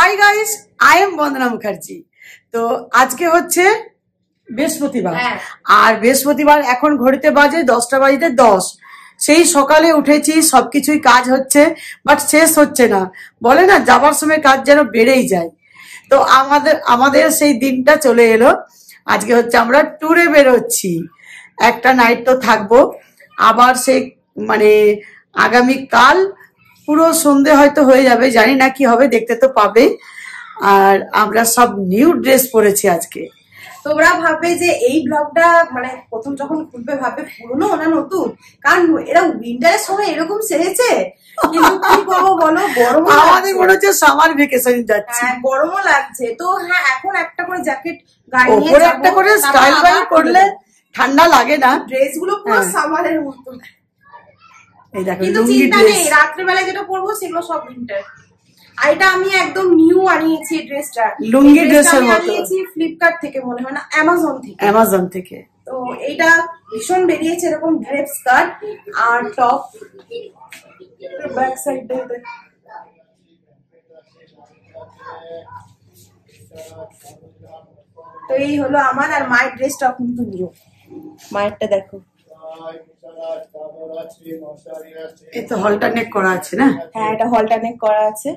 Hi guys, I am বন্দনা মুখার্জি। তো আজকে হচ্ছে বৃহস্পতিবার, আর বৃহস্পতিবার এখন ঘড়িতে বাজে 10টা বাজতে 10। সেই সকালে উঠেছি, সবকিছুই কাজ হচ্ছে, বাট শেষ হচ্ছে না। বলে না, যাবার সময় কাজ যেন বেড়েই যায়। তো আমাদের সেই দিনটা চলে এলো। আজকে হচ্ছে আমরা ট্যুরে বেরোচ্ছি, একটা নাইট তো থাকবো। আবার সেই মানে আগামীকাল পুরো সন্ধে হয়তো হয়ে যাবে, জানি না কি হবে, দেখতে তো পাবে। আর আমরা সব নিউ ড্রেস পরেছি আজকে। তোমরা ভাববে যে এই ব্লগটা মানে প্রথম যখন খুলবে ভাববে পুরনো না নতুন, কারণ এরা উইন্টারের সময় এরকম সেরেছে। কিন্তু কি করবো বলো, গরম আমাদের মনে হচ্ছে সামার ভ্যাকেশন যাচ্ছে, গরমও লাগছে। তো হ্যাঁ, এখন একটা করে জ্যাকেট গায়ে নিয়ে একটা করে স্টাইল বাইল করলে ঠান্ডা লাগে না। ড্রেস গুলো পুরো সামারের মতো। এই দেখো, কিন্তু চিন্তা নেই, রাত্রিবেলায় যেটা পরবো সেগুলো সব উইন্টার। আর এটা আমি একদম নিউ আনিয়েছি ড্রেসটা, লুঙ্গি ড্রেসের মতো আনিয়েছি ফ্লিপকার্ট থেকে, মনে হয় না অ্যামাজন থেকে। তো এইটা ভীষণ বেরিয়েছে, এরকম ড্রেস স্কার্ট আর টপ, ব্যাক সাইডে। তো এই হলো আমার, আর মায়ের ড্রেসটা কিন্তু নিউ। মায়েরটা দেখো, এই তো হলটারনেট করা আছে না? হ্যাঁ, এটা হলটারনেট করা আছে।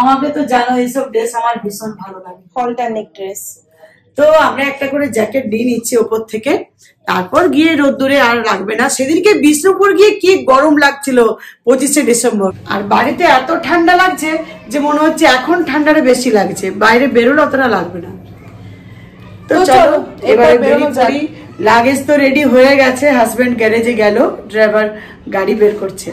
আমাকে তো জানো এইসব ড্রেস আমার ভীষণ ভালো লাগে, হলটারনেট ড্রেস। তো আমরা একটা করে জ্যাকেট দিয়ে নিচ্ছি ওপর থেকে, তারপর গিয়ে রোদ্দুরে আর লাগবে না। সেদিনকে বিষ্ণুপুর গিয়ে কি গরম লাগছিল 25শে ডিসেম্বর, আর বাড়িতে এত ঠান্ডা লাগছে যে মনে হচ্ছে এখন ঠান্ডাটা বেশি লাগছে, বাইরে বেরোলে অতটা লাগবে না। তো চলো এবারে বেরিয়ে পড়ি। লাগেজ তো রেডি হয়ে গেছে, হাজবেন্ড গ্যারেজে গেল, ড্রাইভার গাড়ি বের করছে।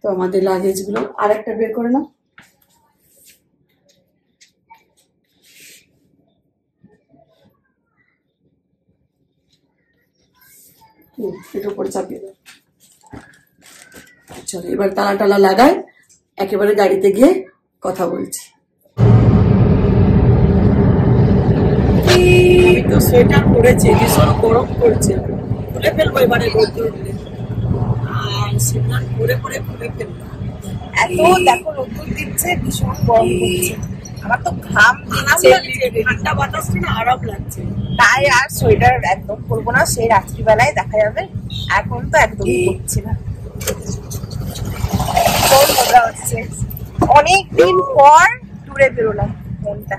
তো আমাদের লাগেজ গুলো আর একটা বের করে নাও। এটা উপরে চাপিয়ে দাও। চলো এবার তালা টালা লাগাই, একেবারে গাড়িতে গিয়ে কথা বলছি। আমি তো সোয়েটার পরেছি, ভীষণ গরম করছে, খুলে ফেলবো এবারে রোদ্দুর উঠলে। আর সোয়েটার পরে পরে খুলে ফেলবো, এত দেখো রোদ্দুর দিচ্ছে, ভীষণ গরম করছে। আমার তো ঘাম দিচ্ছে, ঠান্ডা বাতাসটা না আরাম লাগছে। তাই আর সোয়েটার একদম পরবো না, সেই রাত্রিবেলায় দেখা যাবে। এখন তো একদমই পরছি না। মজা হচ্ছে, অনেকদিন পর ট্যুরে বেরোলাম, মনটা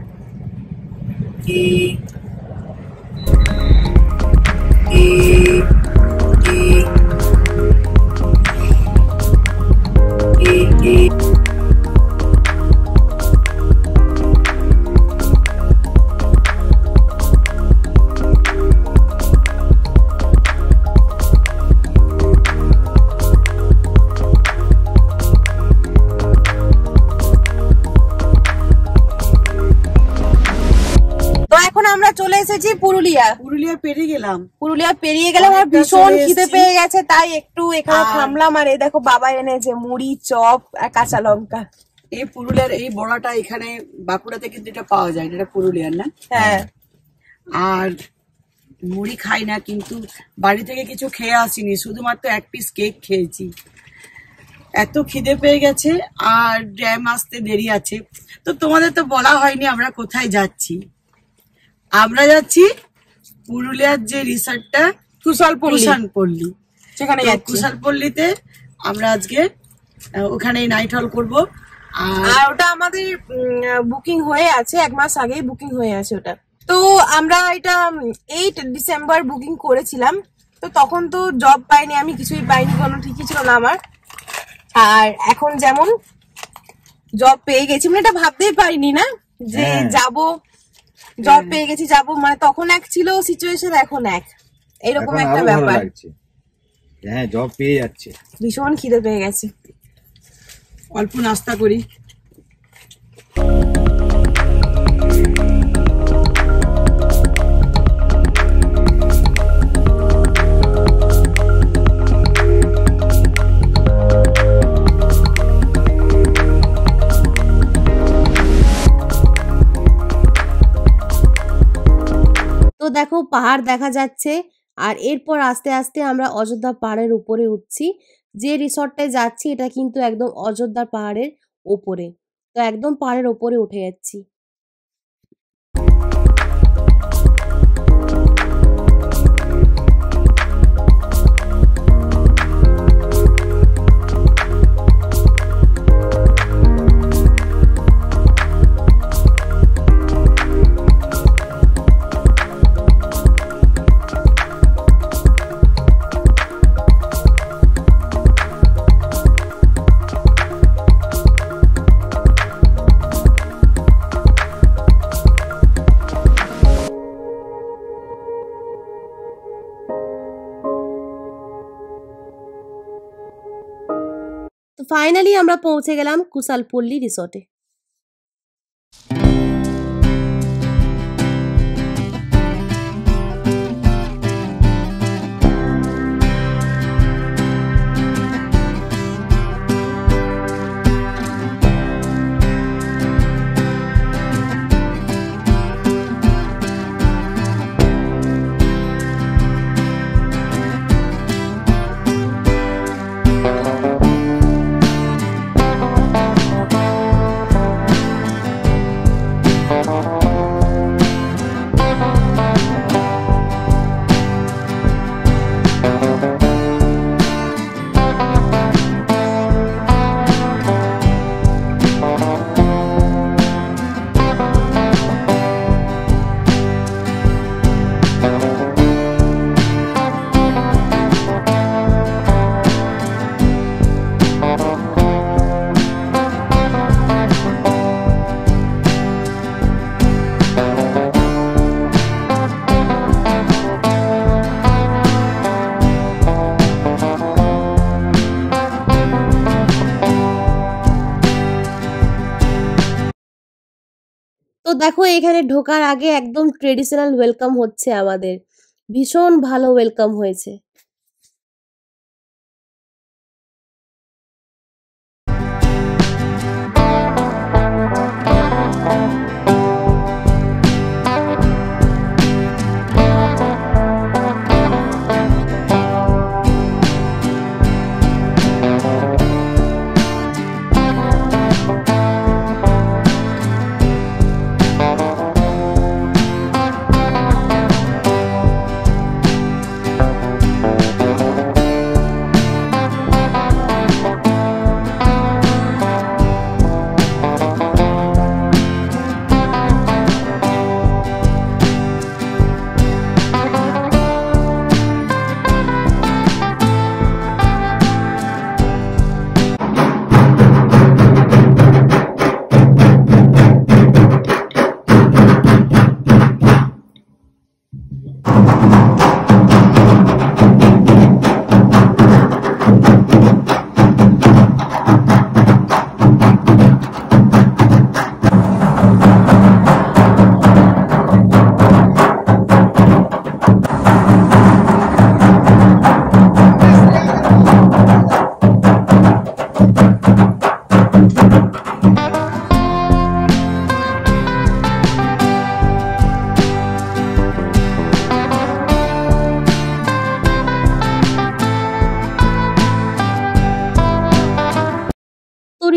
চলে এসেছি পুরুলিয়া পেরিয়ে গেলাম। আর ভীষণ খিদে পেয়ে গেছে, তাই একটু এখানে থামলাম। আর এই দেখো বাবা এনেছে মুড়ি, চপ আর কাঁচা লঙ্কা। এই পুরুলিয়ার এই বড়াটা এখানে বাঁকুড়াতে কিন্তু এটা পাওয়া যায়, এটা পুরুলিয়ার না? হ্যাঁ। আর মুড়ি খাই না, কিন্তু বাড়ি থেকে কিছু খেয়ে আসিনি, শুধুমাত্র এক পিস কেক খেয়েছি। এত খিদে পেয়ে গেছে, আর ড্যাম আসতে দেরি আছে। তো তোমাদের তো বলা হয়নি আমরা কোথায় যাচ্ছি। আমরা যাচ্ছি পুরুলিয়ার যে রিসর্টটা কুশালপল্লী, সেখানে কুশালপল্লীতে আমরা আজকে ওখানে নাইট হল করবো। আর ওটা আমাদের বুকিং হয়ে আছে, 1 মাস আগেই বুকিং হয়ে আছে ওটা। তো আমরা এটা 8 ডিসেম্বর বুকিং করেছিলাম। তো তখন তো জব পাইনি, আমি কিছুই পাইনি, কোনো ঠিকই ছিল না আমার। আর এখন যেমন জব পেয়ে গেছি, মানে এটা ভাবতেই পারিনি না যে যাবো, জব পেয়ে গেছি যাবো, মানে তখন এক ছিল সিচুয়েশন, এখন এক, এরকম একটা ব্যাপার। হ্যাঁ, জব পেয়ে যাচ্ছে, ভীষণ খিদে পেয়ে গেছে। অল্প নাস্তা করি। দেখো পাহাড় দেখা যাচ্ছে আর এরপর আস্তে আস্তে আমরা অযোধ্যা পাহাড়ের উপরে উঠছি। যে রিসর্টটায় যাচ্ছি এটা কিন্তু একদম অযোধ্যা পাহাড়ের ওপরে, তো একদম পাহাড়ের ওপরে উঠে যাচ্ছি। তো ফাইনালি আমরা পৌঁছে গেলাম কুশালপল্লী রিসর্টে। তো দেখো এখানে ঢোকার আগে একদম ট্রেডিশনাল ওয়েলকাম হচ্ছে আমাদের, ভীষণ ভালো ওয়েলকাম হয়েছে।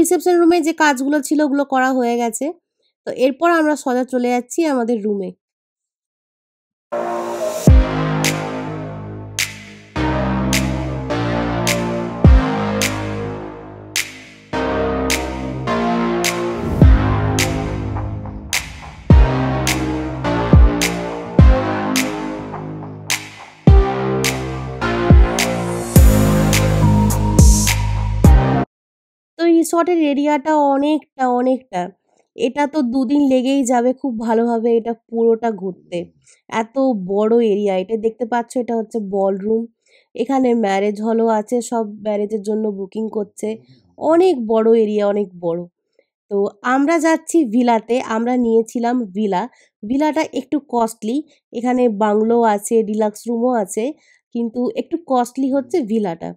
রিসেপশন রুমে যে কাজগুলো ছিল ওগুলো করা হয়ে গেছে। তো এরপর আমরা সোজা চলে যাচ্ছি আমাদের রুমে। তো রিসর্টের এরিয়াটা অনেকটা, এটা তো 2 দিন লেগেই যাবে খুব ভালোভাবে এটা পুরোটা ঘুরতে। এত বড় এরিয়া, এটা দেখতে পাচ্ছ এটা হচ্ছে বলরুম, এখানে ম্যারেজ হলও আছে, সব ম্যারেজের জন্য বুকিং করছে। অনেক বড় এরিয়া, অনেক বড়। তো আমরা যাচ্ছি ভিলাতে, আমরা নিয়েছিলাম ভিলা। ভিলাটা একটু কস্টলি, এখানে বাংলো আছে, ডিলাক্স রুমও আছে, কিন্তু একটু কস্টলি হচ্ছে ভিলাটা।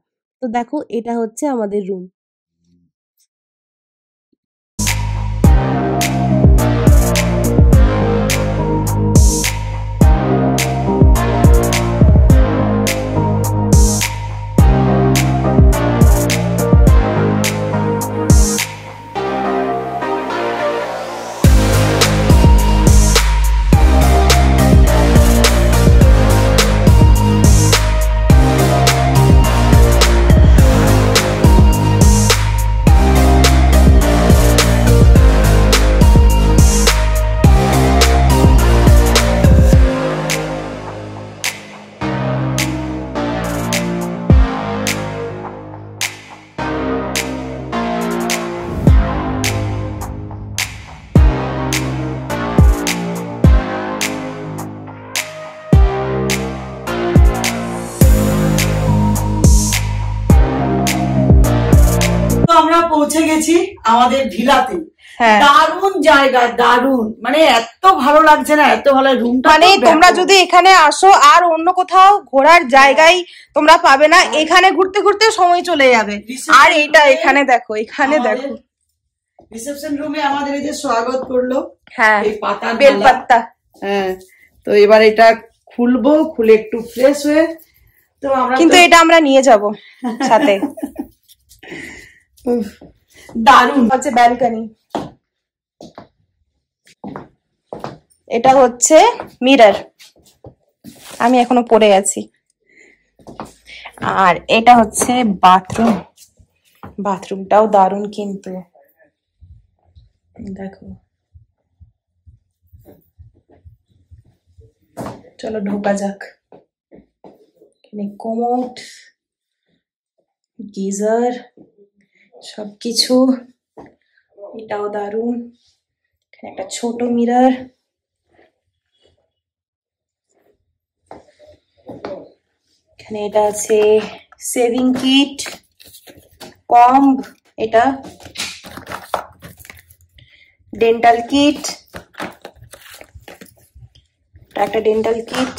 তো দেখো এটা হচ্ছে আমাদের রুম। আমরা পৌঁছে গেছি আমাদের ভিলাতে। হ্যাঁ। দারুণ জায়গা, দারুণ, মানে এত ভালো লাগছে না, এত ভালো রুমটা। মানে তোমরা যদি এখানে আসো আর অন্য কোথাও ঘোরার জায়গায় তোমরা পাবে না, এখানে ঘুরতে ঘুরতে সময় চলে যাবে। আর এইটা এখানে দেখো, এখানে দেখো রিসেপশন রুমে আমাদের এই যে স্বাগত করলো। হ্যাঁ, এই পাতা, বেলপাতা। হ্যাঁ, তো এবার এটা খুলবো, খুলে একটু ফ্রেশ হয়ে তো আমরা, কিন্তু এটা আমরা নিয়ে যাব সাথে। দারুণ হচ্ছে ব্যালকনি, এটা হচ্ছে মিরর, আমি এখনো পরে আছি। আর এটা হচ্ছে বাথরুম, বাথরুমটাও দারুণ কিন্তু দেখো। চলো ঢোকা যাক। এখানে কোমোড, গিজার, সবকিছু, এটাও দারুণ। এখানে একটা ছোট মিরর, এখানে এটা আছে সেভিং কিট, কম্ব, এটা ডেন্টাল কিট, একটা dental kit,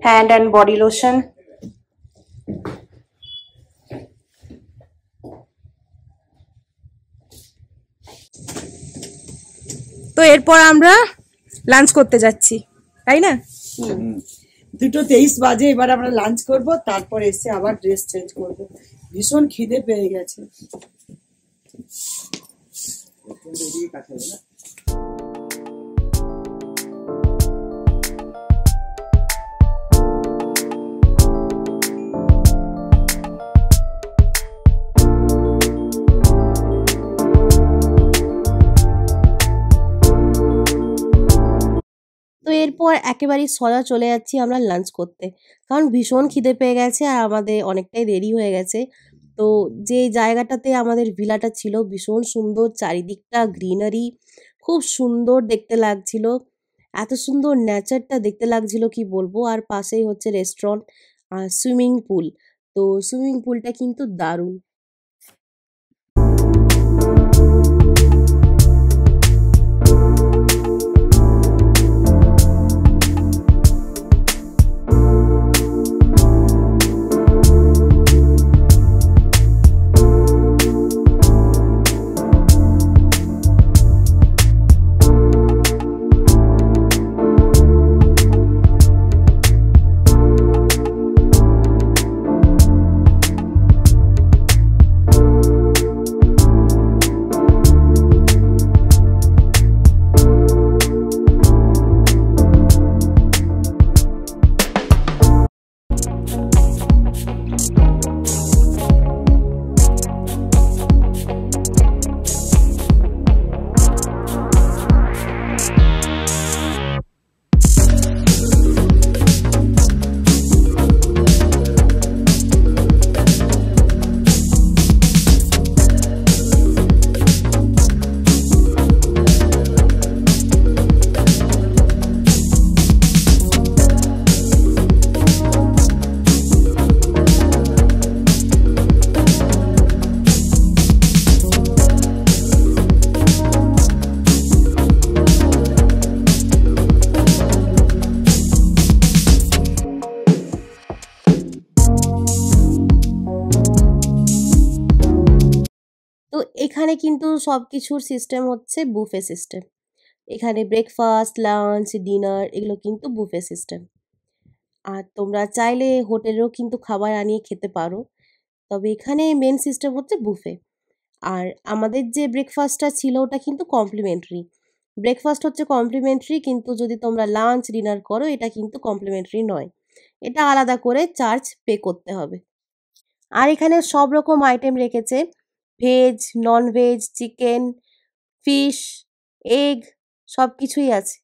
hand and body lotion. তো এরপর আমরা লাঞ্চ করতে যাচ্ছি, তাই না? 2:23 বাজে, এবার আমরা লাঞ্চ করব, তারপর এসে আবার ড্রেস চেঞ্জ করব। ভীষণ খিদে পেয়ে গেছে। তো এরপর একেবারেই সোজা চলে যাচ্ছি আমরা লাঞ্চ করতে, কারণ ভীষণ খিদে পেয়ে গেছে আর আমাদের অনেকটাই দেরি হয়ে গেছে। তো যে জায়গাটাতে আমাদের ভিলাটা ছিল ভীষণ সুন্দর, চারিদিকটা গ্রিনারি, খুব সুন্দর দেখতে লাগছিল, এত সুন্দর নেচারটা দেখতে লাগছিল কি বলবো। আর পাশেই হচ্ছে রেস্টুরেন্ট আর সুইমিং পুল, তো সুইমিং পুলটা কিন্তু দারুণ। এখানে কিন্তু সব কিছুর সিস্টেম হচ্ছে বুফে সিস্টেম। এখানে ব্রেকফাস্ট, লাঞ্চ, ডিনার এগুলো কিন্তু বুফে সিস্টেম। আর তোমরা চাইলে হোটেলেও কিন্তু খাবার আনিয়ে খেতে পারো, তবে এখানে মেন সিস্টেম হচ্ছে বুফে। আর আমাদের যে ব্রেকফাস্টটা ছিল ওটা কিন্তু কমপ্লিমেন্টারি। ব্রেকফাস্ট হচ্ছে কমপ্লিমেন্টারি, কিন্তু যদি তোমরা লাঞ্চ ডিনার করো এটা কিন্তু কমপ্লিমেন্টারি নয়, এটা আলাদা করে চার্জ পে করতে হবে। আর এখানে সব রকম আইটেম রেখেছে, veg, non veg, chicken, fish, egg সব কিছুই আছে।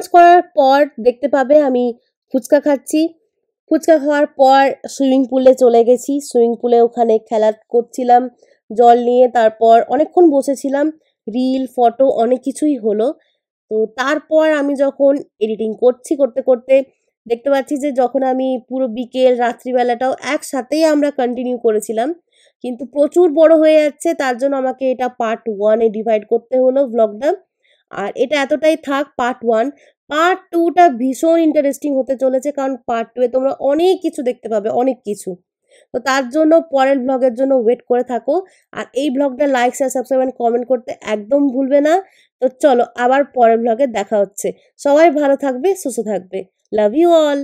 লাঞ্চ করার পর দেখতে পাবে আমি ফুচকা খাচ্ছি। ফুচকা খাওয়ার পর সুইমিং পুলে চলে গেছি। সুইমিং পুলে ওখানে খেলা করছিলাম জল নিয়ে, তারপর অনেকক্ষণ বসেছিলাম, রিল ফটো অনেক কিছুই হলো। তো তারপর আমি যখন এডিটিং করতে করতে দেখতে পাচ্ছি যে যখন আমি পুরো বিকেল রাত্রিবেলাটাও একসাথেই আমরা কন্টিনিউ করেছিলাম, কিন্তু প্রচুর বড় হয়ে যাচ্ছে, তার জন্য আমাকে এটা পার্ট 1-এ ডিভাইড করতে হলো ব্লগটা। আর এটা এতটাই থাক পার্ট 1। পার্ট 2টা ভীষণ ইন্টারেস্টিং হতে চলেছে, কারণ পার্ট 2-এ তোমরা অনেক কিছু দেখতে পাবে, অনেক কিছু। তো তার জন্য পরের ব্লগের জন্য ওয়েট করে থাকো। আর এই ব্লগটা like share subscribe and comment করতে একদম ভুলবে না। তো চলো আবার পরের ব্লগে দেখা হচ্ছে। সবাই ভালো থাকবে, সুস্থ থাকবে। Love you all.